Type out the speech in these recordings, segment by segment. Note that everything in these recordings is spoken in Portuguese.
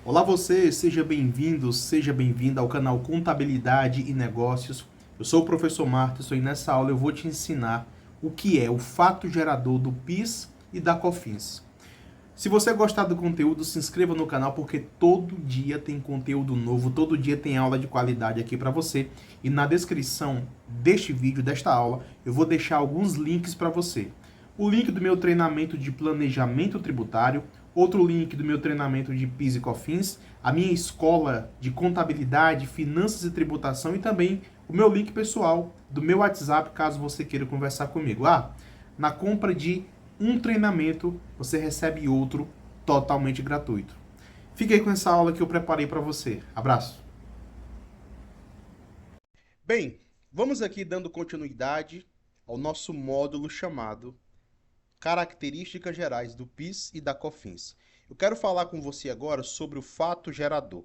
Olá você, seja bem-vindo, seja bem-vinda ao canal Contabilidade e Negócios. Eu sou o professor Martins e nessa aula eu vou te ensinar o que é o fato gerador do PIS e da COFINS. Se você gostar do conteúdo, se inscreva no canal porque todo dia tem conteúdo novo, todo dia tem aula de qualidade aqui para você. E na descrição deste vídeo, desta aula, eu vou deixar alguns links para você. O link do meu treinamento de planejamento tributário, outro link do meu treinamento de PIS e COFINS, a minha escola de contabilidade, finanças e tributação e também o meu link pessoal do meu WhatsApp, caso você queira conversar comigo. Na compra de um treinamento, você recebe outro totalmente gratuito. Fique aí com essa aula que eu preparei para você. Abraço! Bem, vamos aqui dando continuidade ao nosso módulo chamado Características Gerais do PIS e da COFINS. Eu quero falar com você agora sobre o fato gerador.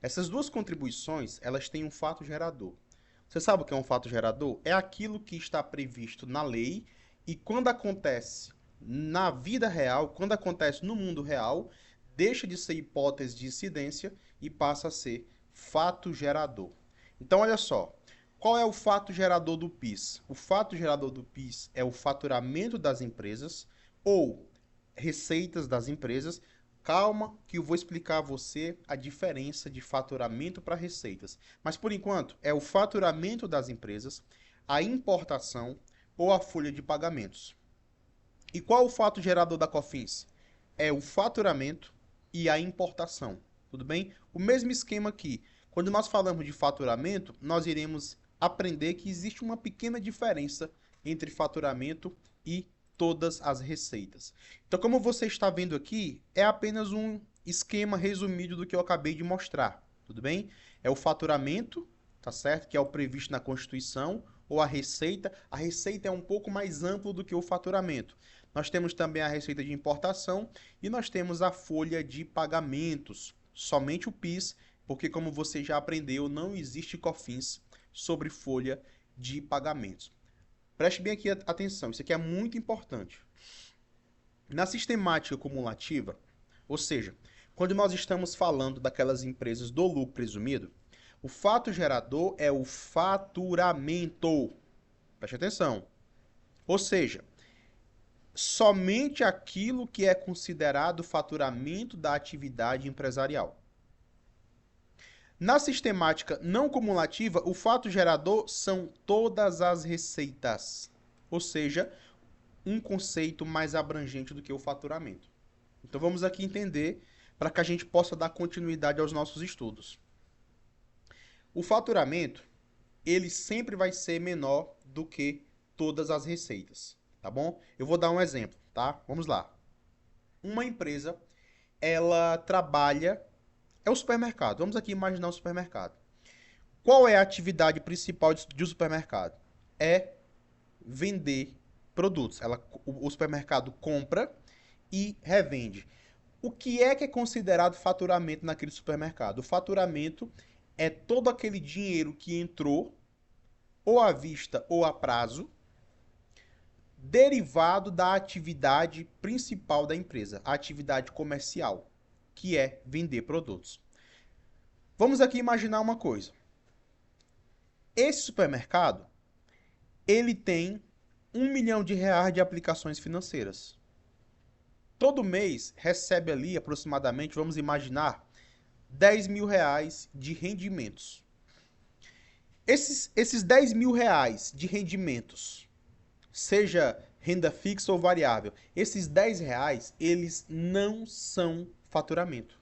Essas duas contribuições, elas têm um fato gerador. Você sabe o que é um fato gerador? É aquilo que está previsto na lei e quando acontece na vida real, quando acontece no mundo real, deixa de ser hipótese de incidência e passa a ser fato gerador. Então, olha só, qual é o fato gerador do PIS? O fato gerador do PIS é o faturamento das empresas ou receitas das empresas. Calma que eu vou explicar a você a diferença de faturamento para receitas. Mas, por enquanto, é o faturamento das empresas, a importação ou a folha de pagamentos. E qual o fato gerador da COFINS? É o faturamento e a importação. Tudo bem? O mesmo esquema aqui. Quando nós falamos de faturamento, nós iremos aprender que existe uma pequena diferença entre faturamento e todas as receitas. Então, como você está vendo aqui, é apenas um esquema resumido do que eu acabei de mostrar. Tudo bem? É o faturamento, tá certo? Que é o previsto na Constituição, ou a receita. A receita é um pouco mais amplo do que o faturamento. Nós temos também a receita de importação e nós temos a folha de pagamentos, somente o PIS, porque como você já aprendeu, não existe COFINS sobre folha de pagamentos. Preste bem aqui atenção, isso aqui é muito importante. Na sistemática cumulativa, ou seja, quando nós estamos falando daquelas empresas do lucro presumido, o fato gerador é o faturamento. Preste atenção. Ou seja, somente aquilo que é considerado faturamento da atividade empresarial. Na sistemática não cumulativa, o fato gerador são todas as receitas, ou seja, um conceito mais abrangente do que o faturamento. Então vamos aqui entender para que a gente possa dar continuidade aos nossos estudos. O faturamento, ele sempre vai ser menor do que todas as receitas, tá bom? Eu vou dar um exemplo, tá? Vamos lá. Uma empresa, ela trabalha, é o supermercado. Vamos aqui imaginar um supermercado. Qual é a atividade principal de um supermercado? É vender produtos. O supermercado compra e revende. O que é considerado faturamento naquele supermercado? O faturamento é todo aquele dinheiro que entrou, ou à vista ou a prazo, derivado da atividade principal da empresa, a atividade comercial, que é vender produtos. Vamos aqui imaginar uma coisa. Esse supermercado, ele tem R$ 1 milhão de aplicações financeiras. Todo mês recebe ali aproximadamente, vamos imaginar, R$ 10 mil de rendimentos. Esses R$ 10 mil de rendimentos, seja renda fixa ou variável, esses R$ 10, eles não são faturamento.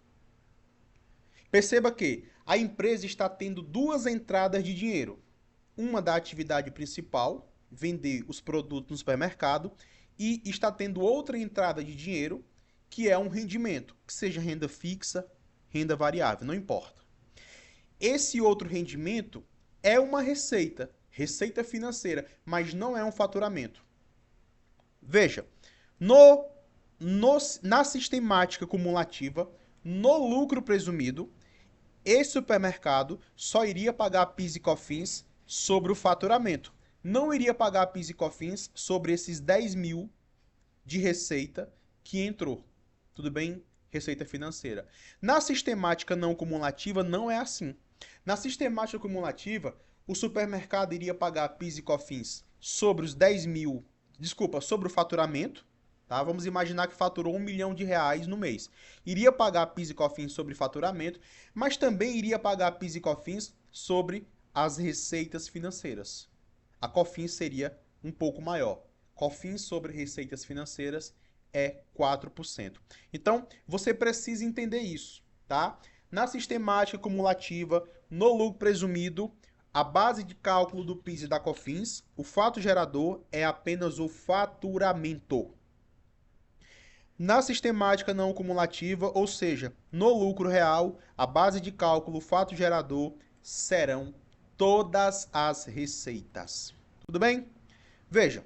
Perceba que a empresa está tendo duas entradas de dinheiro. Uma da atividade principal, vender os produtos no supermercado, e está tendo outra entrada de dinheiro, que é um rendimento, que seja renda fixa, renda variável, não importa. Esse outro rendimento é uma receita financeira, mas não é um faturamento. Veja, na sistemática cumulativa, no lucro presumido, esse supermercado só iria pagar PIS e COFINS sobre o faturamento. Não iria pagar PIS e COFINS sobre esses 10 mil de receita que entrou. Tudo bem? receita financeira. Na sistemática não cumulativa não é assim. Na sistemática cumulativa, o supermercado iria pagar PIS e COFINS sobre os 10 mil, desculpa, sobre o faturamento, tá? Vamos imaginar que faturou R$ 1 milhão no mês. Iria pagar PIS e COFINS sobre faturamento, mas também iria pagar PIS e COFINS sobre as receitas financeiras. A COFINS seria um pouco maior. COFINS sobre receitas financeiras é 4%. Então, você precisa entender isso, tá? Na sistemática cumulativa, no lucro presumido, a base de cálculo do PIS e da COFINS, o fato gerador é apenas o faturamento. Na sistemática não cumulativa, ou seja, no lucro real, a base de cálculo, o fato gerador, serão todas as receitas. Tudo bem? Veja,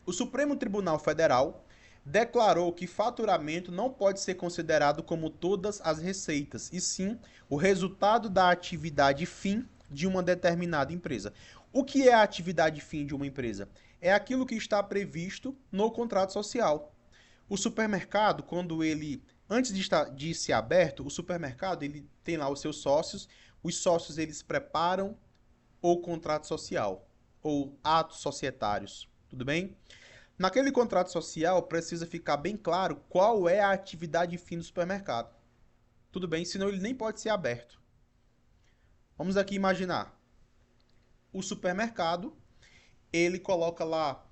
o Supremo Tribunal Federal declarou que faturamento não pode ser considerado como todas as receitas, e sim o resultado da atividade fim de uma determinada empresa. O que é a atividade fim de uma empresa? É aquilo que está previsto no contrato social. O supermercado, quando ele, antes de ser aberto, o supermercado ele tem lá os seus sócios, os sócios eles preparam o contrato social, ou atos societários, tudo bem? Naquele contrato social, precisa ficar bem claro qual é a atividade fim do supermercado. Tudo bem? Senão ele nem pode ser aberto. Vamos aqui imaginar. O supermercado, ele coloca lá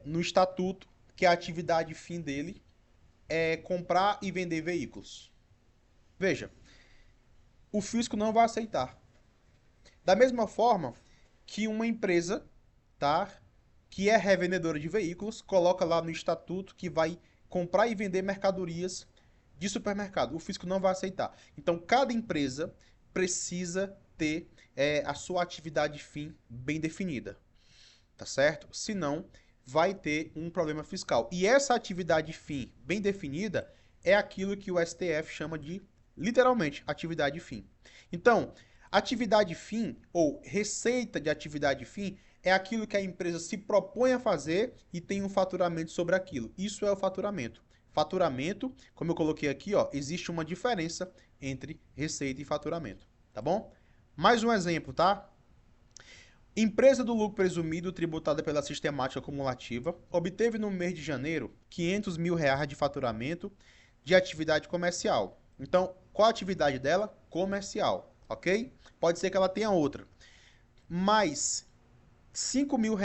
no estatuto que a atividade fim dele é comprar e vender veículos. Veja, o fisco não vai aceitar. Da mesma forma que uma empresa, tá, que é revendedora de veículos, coloca lá no estatuto que vai comprar e vender mercadorias de supermercado. O fisco não vai aceitar. Então, cada empresa precisa ter a sua atividade fim bem definida, tá certo? Senão, vai ter um problema fiscal. E essa atividade fim bem definida é aquilo que o STF chama de, literalmente, atividade fim. Então, atividade fim ou receita de atividade fim é aquilo que a empresa se propõe a fazer e tem um faturamento sobre aquilo. Isso é o faturamento. Faturamento, como eu coloquei aqui, ó, existe uma diferença entre receita e faturamento, tá bom? Mais um exemplo, tá? Empresa do lucro presumido tributada pela sistemática cumulativa obteve no mês de janeiro R$ 500 mil de faturamento de atividade comercial. Então, qual a atividade dela? Comercial, ok? Pode ser que ela tenha outra. Mais R$ 5 mil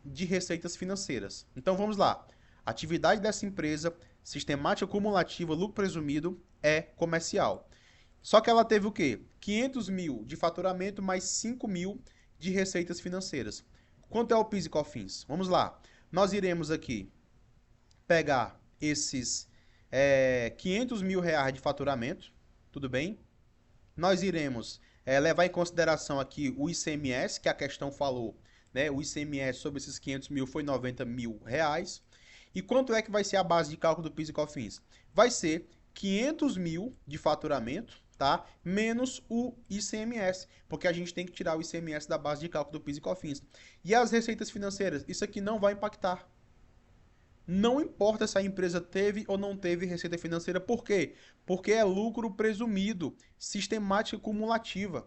de receitas financeiras. Então, vamos lá. A atividade dessa empresa, sistemática cumulativa, lucro presumido, é comercial. Só que ela teve o quê? 500 mil de faturamento mais 5 mil de receitas financeiras. Quanto é o PIS e COFINS? Vamos lá. Nós iremos aqui pegar esses 500 mil de faturamento, tudo bem? Nós iremos levar em consideração aqui o ICMS, que a questão falou, né? O ICMS sobre esses 500 mil foi 90 mil reais. E quanto é que vai ser a base de cálculo do PIS e COFINS? Vai ser 500 mil de faturamento, tá? Menos o ICMS, porque a gente tem que tirar o ICMS da base de cálculo do PIS e COFINS. E as receitas financeiras? Isso aqui não vai impactar. Não importa se a empresa teve ou não teve receita financeira. Por quê? Porque é lucro presumido, sistemática cumulativa.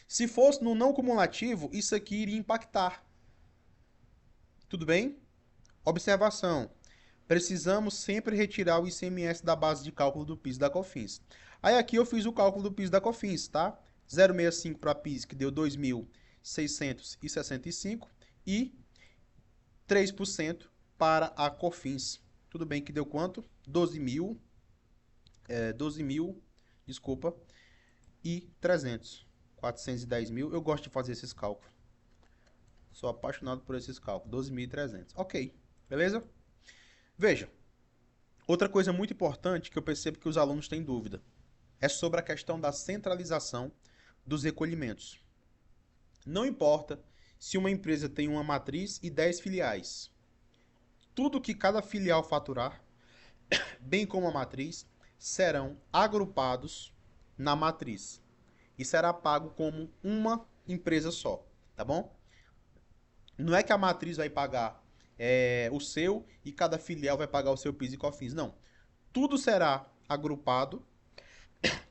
Se fosse no não cumulativo, isso aqui iria impactar. Tudo bem? Observação. Precisamos sempre retirar o ICMS da base de cálculo do PIS e da COFINS. Aí aqui eu fiz o cálculo do PIS e da COFINS, tá? 0,65 para PIS, que deu 2.665, e 3% para a COFINS. Tudo bem que deu quanto? 12 mil, desculpa, e 300. 410 mil. Eu gosto de fazer esses cálculos. Sou apaixonado por esses cálculos. 12.300. Ok, beleza? Veja, outra coisa muito importante que eu percebo que os alunos têm dúvida é sobre a questão da centralização dos recolhimentos. Não importa se uma empresa tem uma matriz e 10 filiais. Tudo que cada filial faturar, bem como a matriz, serão agrupados na matriz e será pago como uma empresa só, tá bom? Não é que a matriz vai pagar o seu e cada filial vai pagar o seu PIS e COFINS, não. tudo será agrupado,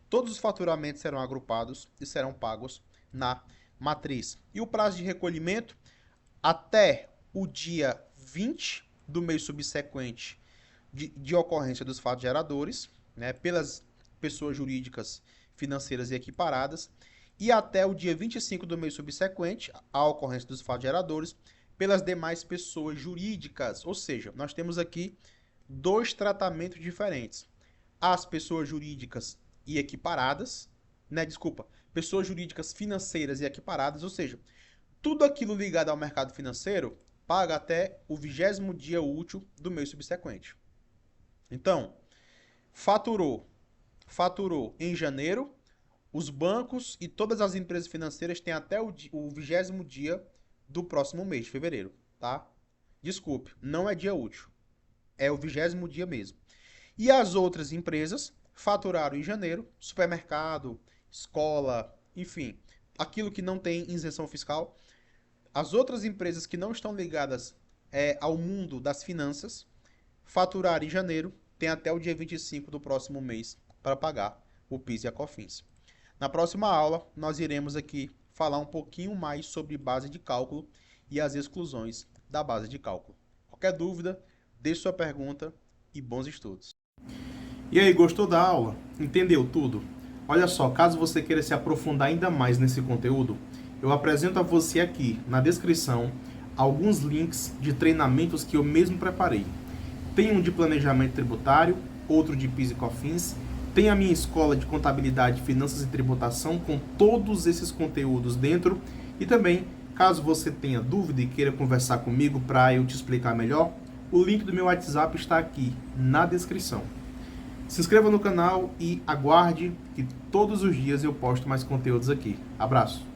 todos os faturamentos serão agrupados e serão pagos na matriz. E o prazo de recolhimento até o dia 20 do mês subsequente de ocorrência dos fatos geradores, né, pelas pessoas jurídicas, financeiras e equiparadas, e até o dia 25 do mês subsequente à ocorrência dos fatos geradores pelas demais pessoas jurídicas. Ou seja, nós temos aqui dois tratamentos diferentes. As pessoas jurídicas e equiparadas, né, desculpa, pessoas jurídicas financeiras e equiparadas, ou seja, tudo aquilo ligado ao mercado financeiro paga até o 20º dia útil do mês subsequente. Então, faturou em janeiro, os bancos e todas as empresas financeiras têm até o 20º dia do próximo mês, de fevereiro, tá? Desculpe, não é dia útil, é o 20º dia mesmo. E as outras empresas faturaram em janeiro, supermercado, escola, enfim, aquilo que não tem isenção fiscal. As outras empresas que não estão ligadas ao mundo das finanças faturaram em janeiro, tem até o dia 25 do próximo mês para pagar o PIS e a COFINS. Na próxima aula, nós iremos aqui falar um pouquinho mais sobre base de cálculo e as exclusões da base de cálculo. Qualquer dúvida, deixe sua pergunta e bons estudos. E aí, gostou da aula? Entendeu tudo? Olha só, caso você queira se aprofundar ainda mais nesse conteúdo, eu apresento a você aqui, na descrição, alguns links de treinamentos que eu mesmo preparei. Tem um de planejamento tributário, outro de PIS e COFINS, tem a minha escola de contabilidade, finanças e tributação com todos esses conteúdos dentro e também, caso você tenha dúvida e queira conversar comigo para eu te explicar melhor, o link do meu WhatsApp está aqui na descrição. Se inscreva no canal e aguarde que todos os dias eu posto mais conteúdos aqui. Abraço!